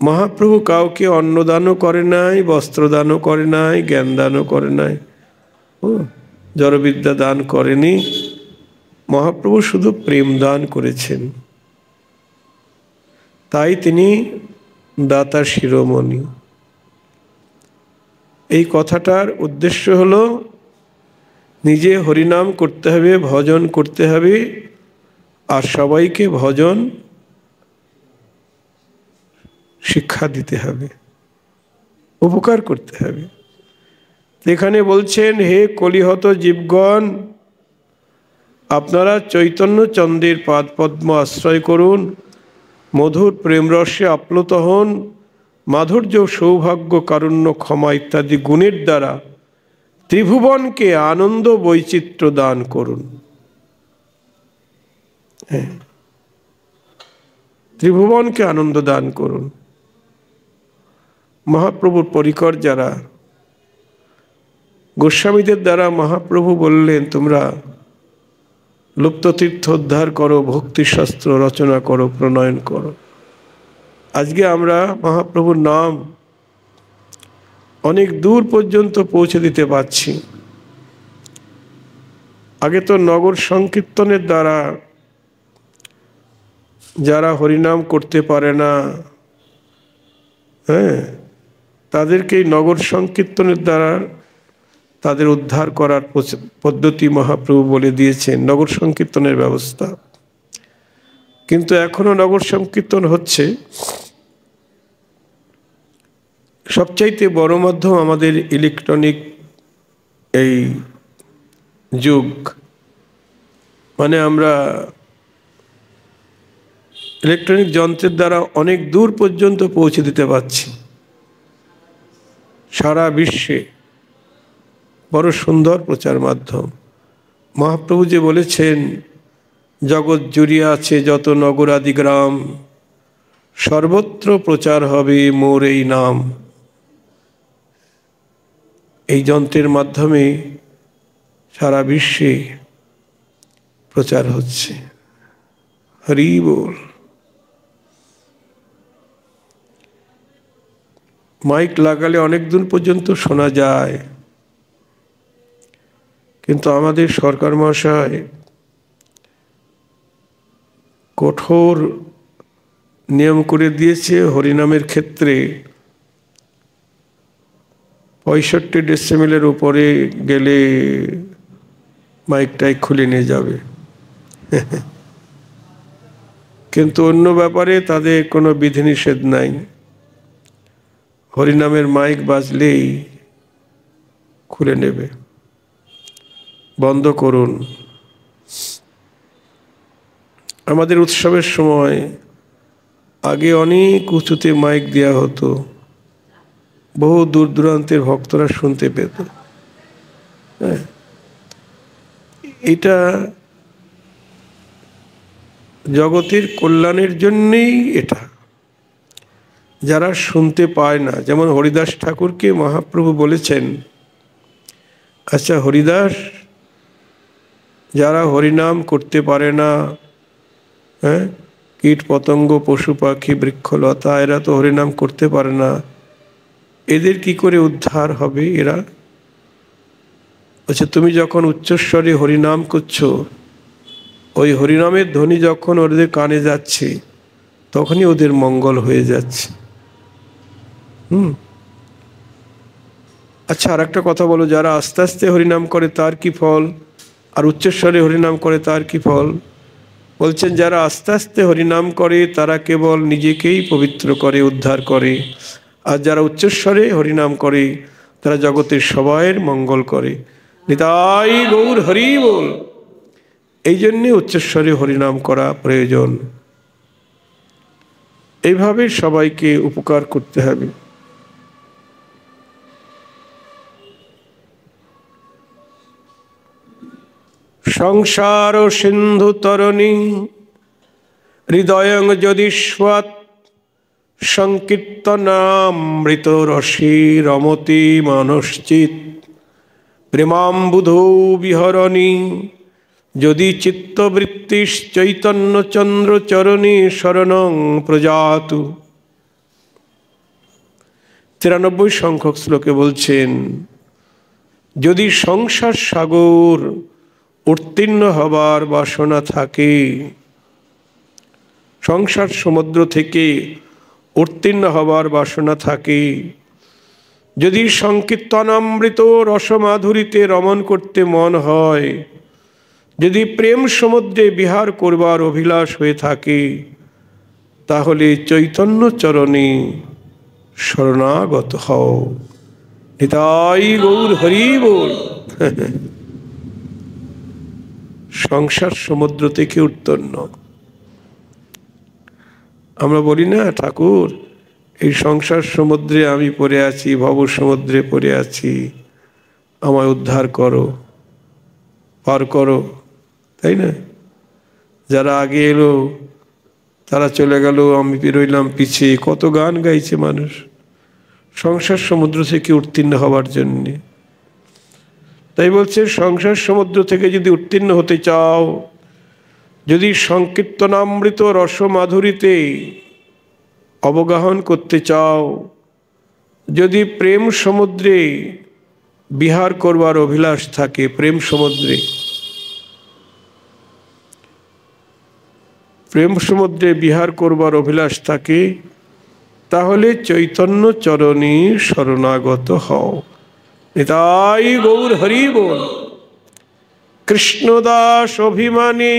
মহাপ্রভু কাউকে অন্নদানও করে নাই, বস্ত্রদানও করে নাই, জ্ঞানদানও করে নাই, জড়বিদ্যা দান করেনি। মহাপ্রভু শুধু প্রেম দান করেছেন। তাই তিনি দাতা শিরোমণি। এই কথাটার উদ্দেশ্য হলো নিজে হরিনাম করতে হবে, ভজন করতে হবে, আর সবাইকে ভজন শিক্ষা দিতে হবে, উপকার করতে হবে। এখানে বলছেন, হে কলিহত জীবগণ, আপনারা চৈতন্য চন্দ্রের পাদপদ্ম আশ্রয় করুন, মধুর প্রেমরসে আপ্লুত হন, মাধুর্য, সৌভাগ্য, কারুণ্য, ক্ষমা ইত্যাদি গুণের দ্বারা ত্রিভুবনকে আনন্দ বৈচিত্র্য দান করুন। ত্রিভুবনকে আনন্দ দান করুন। মহাপ্রভুর পরিকর যারা, গোস্বামীদের দ্বারা মহাপ্রভু বললেন, তোমরা লুপ্ত তীর্থ উদ্ধার করো, ভক্তিশাস্ত্র রচনা করো, প্রণয়ন করো। আজকে আমরা মহাপ্রভুর নাম অনেক দূর পর্যন্ত পৌঁছে দিতে পারছি। আগে তো নগর সংকীর্তনের দ্বারা যারা হরিনাম করতে পারে না, তাদেরকেই নগর সংকীর্তনের দ্বারা তাদের উদ্ধার করার পদ্ধতি মহাপ্রভু বলে দিয়েছেন, নগর সংকীর্তনের ব্যবস্থা। কিন্তু এখনো নগর সংকীর্তন হচ্ছে। সবচাইতে বড় মাধ্যম আমাদের ইলেকট্রনিক এই যুগ, মানে আমরা ইলেকট্রনিক যন্ত্রের দ্বারা অনেক দূর পর্যন্ত পৌঁছে দিতে পারছি। সারা বিশ্বে বড় সুন্দর প্রচার মাধ্যম। মহাপ্রভু যে বলেছেন, জগৎ জুড়িয়ে আছে যত নগরাদি গ্রাম, সর্বত্র প্রচার হবে মোর এই নাম। এই যন্ত্রের মাধ্যমে সারা বিশ্বে প্রচার হচ্ছে। হরি বল। মাইক লাগালে অনেক দূর পর্যন্ত শোনা যায়, কিন্তু আমাদের সরকার মহাশয় কঠোর নিয়ম করে দিয়েছে। হরিনামের ক্ষেত্রে 65 ডেসিবেলের উপরে গেলে মাইকটাই খুলে নিয়ে যাবে। কিন্তু অন্য ব্যাপারে তাদের কোনো বিধিনিষেধ নাই। হরিনামের মাইক বাজলেই খুলে নেবে, বন্ধ করুন। আমাদের উৎসবের সময় আগে অনেক উঁচুতে মাইক দেওয়া হতো, বহু দূর দূরান্তের ভক্তরা শুনতে পেত। এটা জগতের কল্যাণের জন্যেই। এটা যারা শুনতে পায় না, যেমন হরিদাস ঠাকুরকে মহাপ্রভু বলেছেন, আচ্ছা হরিদাস, যারা হরিনাম করতে পারে না, কীট পতঙ্গ পশু পাখি বৃক্ষলতা, এরা তো হরিনাম করতে পারে না, এদের কি করে উদ্ধার হবে এরা? আচ্ছা, তুমি যখন উচ্চস্বরে হরিনাম করছো, ওই হরিনামের ধ্বনি যখন ওদের কানে যাচ্ছে, তখনই ওদের মঙ্গল হয়ে যাচ্ছে। আচ্ছা, আর একটা কথা বলো, যারা আস্তে আস্তে হরিনাম করে তার কি ফল, আর উচ্চস্বরে হরিনাম করে তার কি ফল? বলছেন, যারা আস্তে আস্তে হরিনাম করে তারা কেবল নিজেকেই পবিত্র করে, উদ্ধার করে, আর যারা উচ্চস্বরে হরিনাম করে তারা জগতের সবাইয়ের মঙ্গল করে। নিতাই গৌর হরি বল। এই জন্যে উচ্চস্বরে হরিনাম করা প্রয়োজন। এইভাবে সবাইকে উপকার করতে হবে। সংসার সিন্ধু তরণী হৃদয়ং যদি স্বাৎ সংকীর্তনামৃত রসে রমতি মানশ্চিত প্রেমাম্বুধৌ বিহরণী যদি চিত্তবৃত্তিশ চৈতন্য চন্দ্র চরণী শরণং প্রজাতু। 93 সংখ্যক শ্লোকে বলছেন, যদি সংসার সাগর উত্তীর্ণ হবার বাসনা থাকে, সংসার সমুদ্র থেকে উত্তীর্ণ হবার বাসনা থাকে, যদি সংকীর্তনামৃত রসমাধুরীতে রমণ করতে মন হয়, যদি প্রেম সমুদ্রে বিহার করবার অভিলাষ হয়ে থাকে, তাহলে চৈতন্য চরণে শরণাগত হও। নিতাই গৌর হরি বল। সংসার সমুদ্র থেকে উত্তীর্ণ। আমরা বলি না, ঠাকুর এই সংসার সমুদ্রে আমি পড়ে আছি, ভব সমুদ্রে পড়ে আছি, আমায় উদ্ধার করো, পার করো, তাই না? যারা আগে এলো তারা চলে গেল, আমি রইলাম পিছিয়ে। কত গান গাইছে মানুষ সংসার সমুদ্র থেকে উত্তীর্ণ হবার জন্যে। তাই বলছে, সংসার সমুদ্র থেকে যদি উত্তীর্ণ হতে চাও, যদি সংকীর্তনামৃত রসমাধুরীতে অবগাহন করতে চাও, যদি প্রেম সমুদ্রে বিহার করবার অভিলাষ থাকে, প্রেম সমুদ্রে বিহার করবার অভিলাষ থাকে, তাহলে চৈতন্য চরণে শরণাগত হও। নিতাই গৌর হরি বল। কৃষ্ণদাস অভিমানী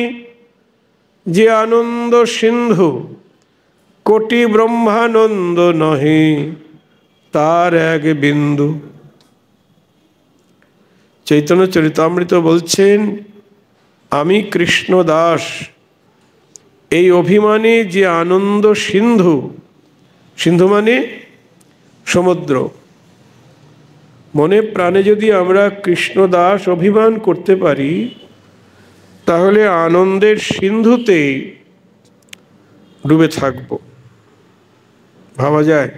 যে আনন্দ সিন্ধু, কোটি ব্রহ্মানন্দ নহে তার এক বিন্দু। চৈতন্য চরিতামৃত বলছেন, আমি কৃষ্ণদাস, এই অভিমানে যে আনন্দ সিন্ধু, সিন্ধু মানে সমুদ্র, মনে প্রাণে যদি আমরা কৃষ্ণদাস অভিমান করতে পারি, তাহলে আনন্দের সিন্ধুতে ডুবে থাকব, ভাবা যায়?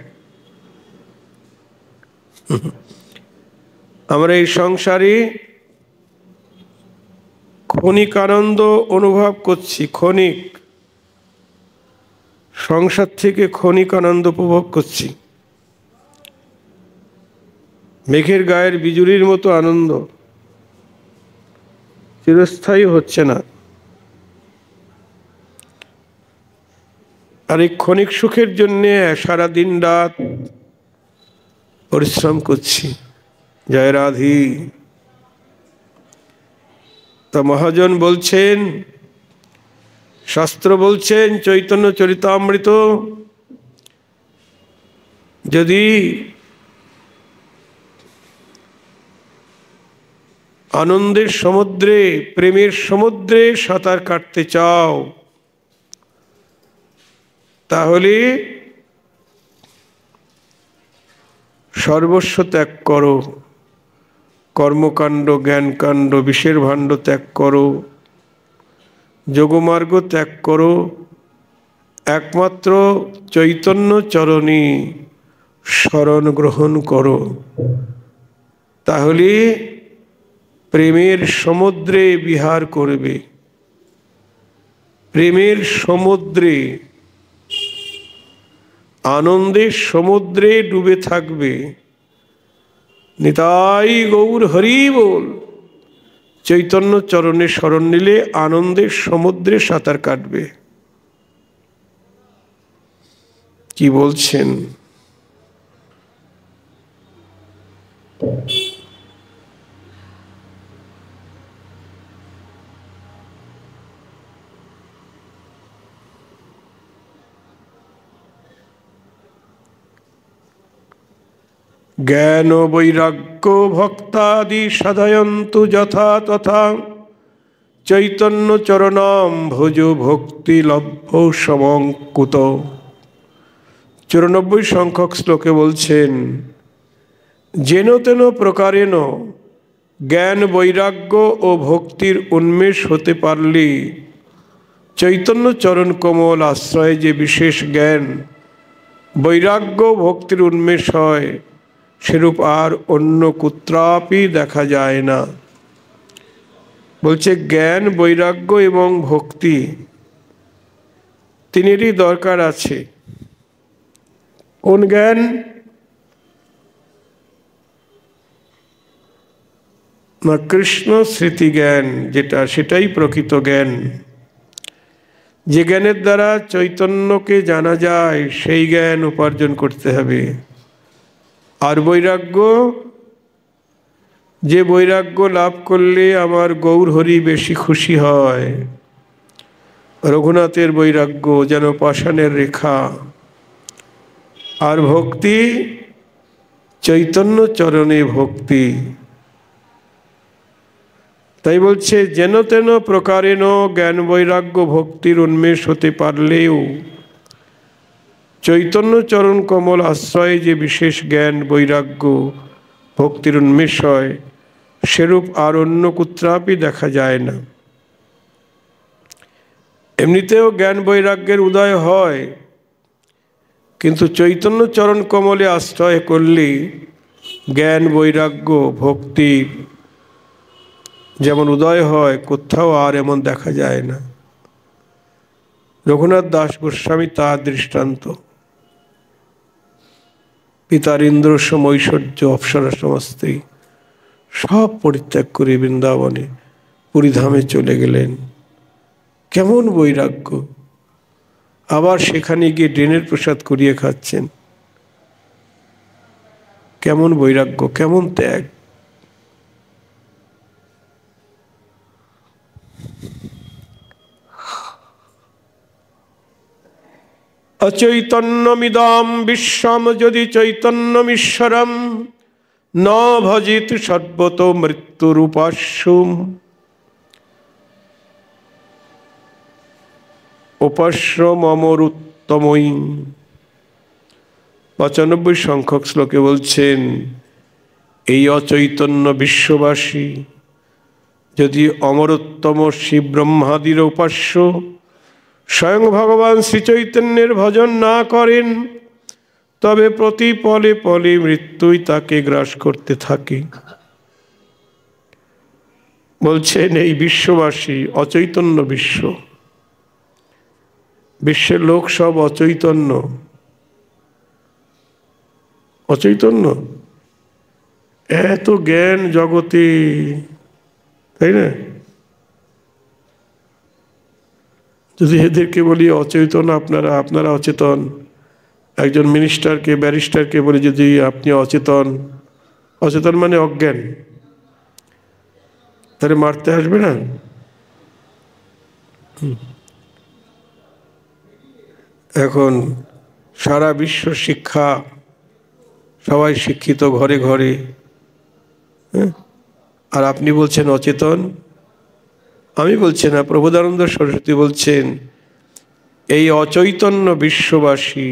আমরা এই সংসারে ক্ষণিক আনন্দ অনুভব করছি, ক্ষণিক, সংসার থেকে ক্ষণিক আনন্দ উপভোগ করছি, মেঘের গায়ের বিজুলির মতো আনন্দ, চিরস্থায়ী হচ্ছে না। আর এই ক্ষণিক সুখের জন্যে সারা দিন রাত পরিশ্রম করছি। জয় রাধি। তা মহাজন বলছেন, শাস্ত্র বলছেন, চৈতন্য চরিতামৃত, যদি আনন্দের সমুদ্রে, প্রেমের সমুদ্রে সাঁতার কাটতে চাও, তাহলে সর্বস্ব ত্যাগ করো, কর্মকাণ্ড, জ্ঞানকাণ্ড, বিষের ভাণ্ড ত্যাগ করো, যোগমার্গ ত্যাগ করো, একমাত্র চৈতন্য চরণী শরণ গ্রহণ করো। তাহলে প্রেমের সমুদ্রে বিহার করবে, প্রেমের সমুদ্রে, আনন্দের সমুদ্রে ডুবে থাকবে। নিতাই গৌর হরি বল। চৈতন্য চরণে শরণ নিলে আনন্দের সমুদ্রে সাঁতার কাটবে। কি বলছেন? জ্ঞান বৈরাগ্য ভক্তাদি সাধয়ন্তু যথা তথা চৈতন্য চরণাম ভোজ ভক্তি লভ্য সমঙ্কুত। 94 সংখ্যক শ্লোকে বলছেন, যেন তেন প্রকারেণ জ্ঞান বৈরাগ্য ও ভক্তির উন্মেষ হতে পারলে চৈতন্য চরণ কমল আশ্রয়ে যে বিশেষ জ্ঞান বৈরাগ্য ভক্তির উন্মেষ হয়, সেরূপ আর অন্য কুত্রাপি দেখা যায় না। বলছে জ্ঞান, বৈরাগ্য এবং ভক্তি তিনেরই দরকার আছে। কোন জ্ঞান? না, কৃষ্ণ স্মৃতি জ্ঞান, যেটা, সেটাই প্রকৃত জ্ঞান। যে জ্ঞানের দ্বারা চৈতন্যকে জানা যায়, সেই জ্ঞান উপার্জন করতে হবে। আর বৈরাগ্য, যে বৈরাগ্য লাভ করলে আমার গৌর হরি বেশি খুশি হয়, রঘুনাথের বৈরাগ্য যেন পাষাণের রেখা। আর ভক্তি, চৈতন্য চরণে ভক্তি। তাই বলছে, যেন তেন প্রকারেণ জ্ঞান বৈরাগ্য ভক্তির উন্মেষ হতে পারলেও চৈতন্য চরণ কমল আশ্রয়ে যে বিশেষ জ্ঞান বৈরাগ্য ভক্তির উন্মেষ হয়, সেরূপ আর অন্য কুত্রাপি দেখা যায় না। এমনিতেও জ্ঞান বৈরাগ্যের উদয় হয়, কিন্তু চৈতন্য চরণ কমলে আশ্রয় করলে জ্ঞান বৈরাগ্য ভক্তি যেমন উদয় হয়, কোথাও আর এমন দেখা যায় না। রঘুনাথ দাস গোস্বামী তার দৃষ্টান্ত। পিতার ইন্দ্রসম ঐশ্বর্য অপ্সরা সমস্তেই সব পরিত্যাগ করে বৃন্দাবনে পুরীধামে চলে গেলেন। কেমন বৈরাগ্য! আবার সেখানে গিয়ে ড্রেনের প্রসাদ করিয়ে খাচ্ছেন। কেমন বৈরাগ্য, কেমন ত্যাগ! অচৈতন্যমিদম বিশ্বম যদি চৈতন্যমীশ্বরম ন ভজিত সর্বত মৃত্যুরূপাস্যুম উপাস্য মমরুত্তময়ী। 95 সংখ্যক শ্লোকে বলছেন, এই অচৈতন্য বিশ্ববাসী যদি অমরোত্তম শিব ব্রহ্মাদির উপাস্য স্বয়ং ভগবান শ্রীচৈতন্যের ভজন না করেন, তবে প্রতি পলে পলে মৃত্যুই তাকে গ্রাস করতে থাকে। বলছেন এই বিশ্ববাসী অচৈতন্য বিশ্ব, বিশ্বের লোক সব অচৈতন্য। অচৈতন্য, এত জ্ঞান জগতে, তাই না? যদি এদেরকে বলি অচেতন আপনারা, আপনারা অচেতন, একজন মিনিস্টারকে ব্যারিস্টারকে বলি যদি আপনি অচেতন, অচেতন মানে অজ্ঞান, তাহলে মারতে আসবে না? এখন সারা বিশ্ব শিক্ষা, সবাই শিক্ষিত ঘরে ঘরে, আর আপনি বলছেন অচেতন। আমি বলছি না, প্রবোধানন্দ সরস্বতী বলছেন এই অচৈতন্য বিশ্ববাসী,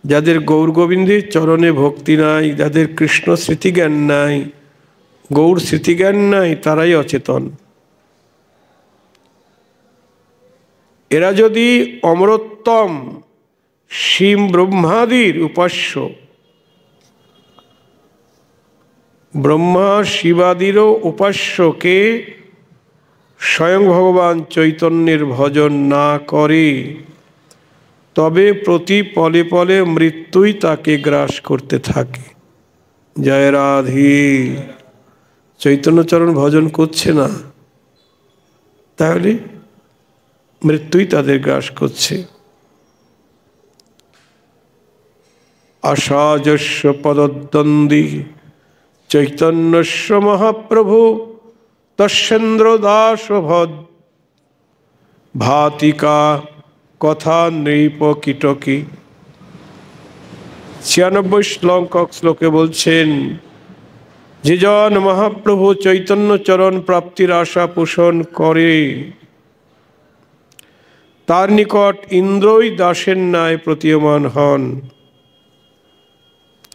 যাদের গৌর গোবিন্দের চরণে ভক্তি নাই, যাদের কৃষ্ণ স্মৃতিজ্ঞান নাই, গৌর স্মৃতিজ্ঞান নাই, তারাই অচেতন। এরা যদি অমরোত্তম শিব ব্রহ্মাদির উপাস্য, ব্রহ্মা শিবাদিরও উপাস্যকে স্বয়ং ভগবান চৈতন্যের ভজন না করে, তবে প্রতি পলে পলে মৃত্যুই তাকে গ্রাস করতে থাকে। জয় রাধে। চৈতন্যচরণ ভজন করছে না, তাহলে মৃত্যুই তাদের গ্রাস করছে। আসাযস্য পদদ্বন্দ্বী চৈতন্যস্য মহাপ্রভু তস্যেন্দ্র দাসভদ ভাতিকা কথা নৃপ কীটকী। 96 শ্লোকে বলছেন, যে জন মহাপ্রভু চৈতন্য চরণ প্রাপ্তির আশা পোষণ করে, তার নিকট ইন্দ্রই দাসের ন্যায় প্রতীয়মান হন।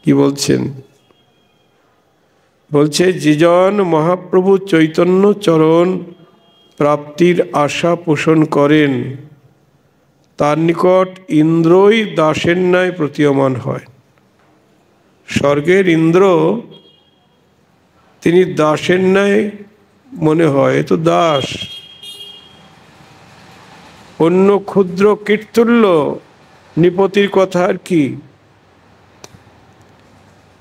কি বলছেন? বলছে যে জন মহাপ্রভু চৈতন্য চরণ প্রাপ্তির আশা পোষণ করেন, তার নিকট ইন্দ্রই দাসের ন্যায় প্রতীয়মান হয়। স্বর্গের ইন্দ্র তিনি দাসের ন্যায় মনে হয়, এ তো দাস। অন্য ক্ষুদ্র কীর্তুল্য নৃপতির কথা আর কি?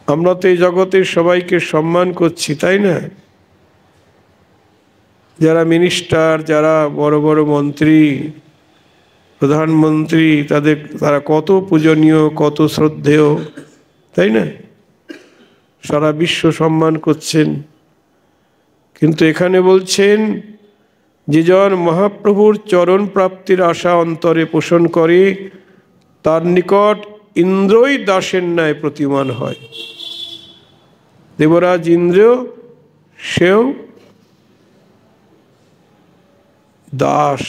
আমরা তো এই জগতের সবাইকে সম্মান করছি, তাই না? যারা মিনিস্টার, যারা বড় বড় মন্ত্রী, প্রধানমন্ত্রী, তারা কত পূজনীয়, কত শ্রদ্ধেয়, তাই না? সারা বিশ্ব সম্মান করছেন। কিন্তু এখানে বলছেন, যে জন মহাপ্রভুর চরণ প্রাপ্তির আশা অন্তরে পোষণ করে, তার নিকট ইন্দ্রই দাসের ন্যায় প্রতীয়মান হয়। দেবরাজ ইন্দ্র, সেও দাস।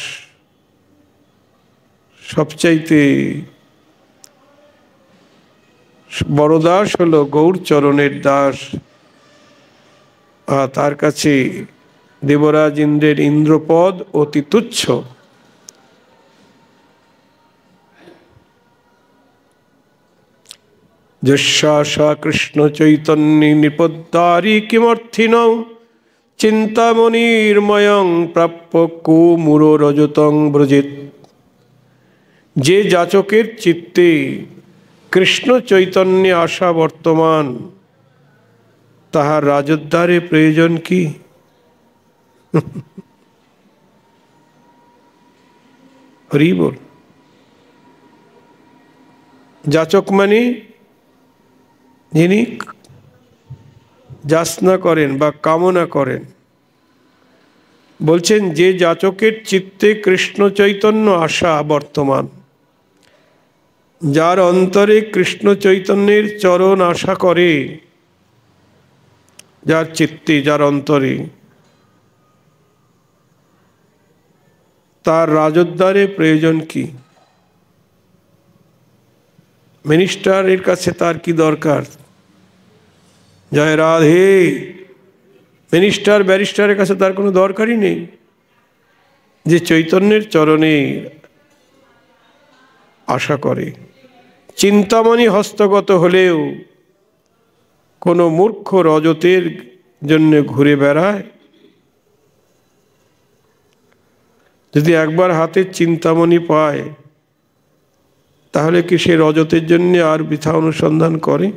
সবচাইতে বড় দাস হলো গৌর চরণের দাস। আর তার কাছে দেবরাজ ইন্দ্রের ইন্দ্রপদ অতি তুচ্ছ। যস্যাশা কৃষ্ণ চৈতন্য নিপদ্দারি কিমর্থিনং চিন্তামণির্ময়ং প্রাপ্য কুমুর রজতং ব্রজেত। যে যাচকের চিত্তে কৃষ্ণ চৈতন্যে আসা বর্তমান, তাহার রাজোদ্ধারে প্রয়োজন কি? হরি বল। যাচক মানে যিনি যাচনা করেন বা কামনা করেন। বলছেন যে যাচকের চিত্তে কৃষ্ণ চৈতন্য আসা বর্তমান, যার অন্তরে কৃষ্ণ চৈতন্যের চরণ আশা করে, যার চিত্তে, যার অন্তরে, তার রাজোদ্ধারে প্রয়োজন কি? মিনিস্টারের কাছে তার কি দরকার? জয় রাধে। মিনিস্টার ব্যারিস্টারের কাছে তার কোনো দরকারই নেই, যে চৈতন্যের চরণে আশা করে। চিন্তামণি হস্তগত হলেও কোনো মূর্খ রজতের জন্য ঘুরে বেড়ায়? যদি একবার হাতে চিন্তামণি পায় তাহলে কি সে রজতের জন্য আর বৃথা অনুসন্ধান করে?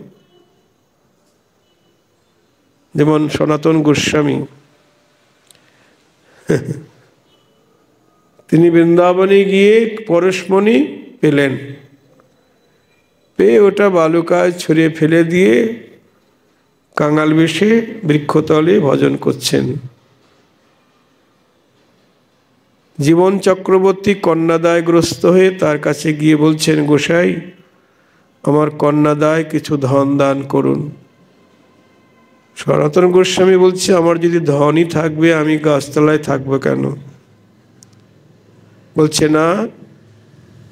যেমন সনাতন গোস্বামী, তিনি বৃন্দাবনে গিয়ে পরশমণি পেলেন, পেয়ে ওটা বালুকায় ছড়িয়ে ফেলে দিয়ে কাঙাল বেশে বৃক্ষতলে ভজন করছেন। জীবন চক্রবর্তী কন্যাদায়গ্রস্ত হয়ে তার কাছে গিয়ে বলছেন, গোসাই, আমার কন্যাদায় কিছু ধন দান করুন। সনাতন গোস্বামী বলছে, আমার যদি ধনই থাকবে আমি গাছতলায় থাকবো কেন? বলছে, না,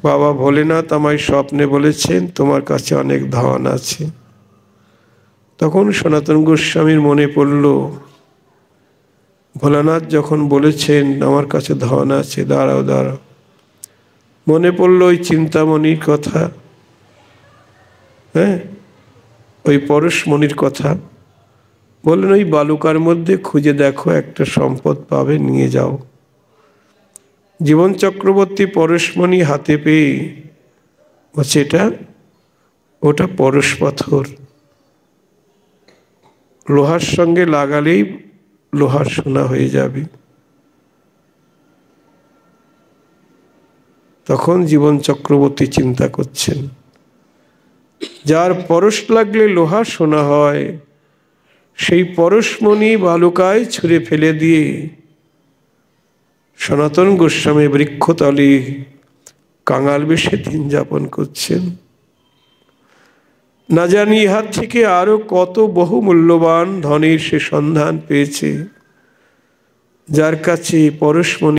বাবা ভোলেনাথ আমায় স্বপ্নে বলেছেন তোমার কাছে অনেক ধন আছে। তখন সনাতন গোস্বামীর মনে পড়ল, ভোলানাথ যখন বলেছেন আমার কাছে ধন আছে, দাঁড়াও দাঁড়াও, মনে পড়ল ওই চিন্তামণির কথা, হ্যাঁ, ওই পরশমণির কথা। বললেন, ওই বালুকার মধ্যে খুঁজে দেখো, একটা সম্পদ পাবে, নিয়ে যাও। জীবন চক্রবর্তী পরশমণি হাতে পেয়ে বলছে, ওটা পরশ পাথর, লোহার সঙ্গে লাগালেই লোহার সোনা হয়ে যাবে। তখন জীবন চক্রবর্তী চিন্তা করছেন, যার পরশ লাগলে লোহার সোনা হয়, সেই পরশমণি বালুকায় ছুঁড়ে ফেলে দিয়ে সনাতন গোস্বামী বৃক্ষতলে কাঙাল বেশে দিন যাপন করছেন। না জানি ইহার থেকে আরো কত বহু মূল্যবান ধনের সে সন্ধান পেয়েছে, যার কাছে পরশমণি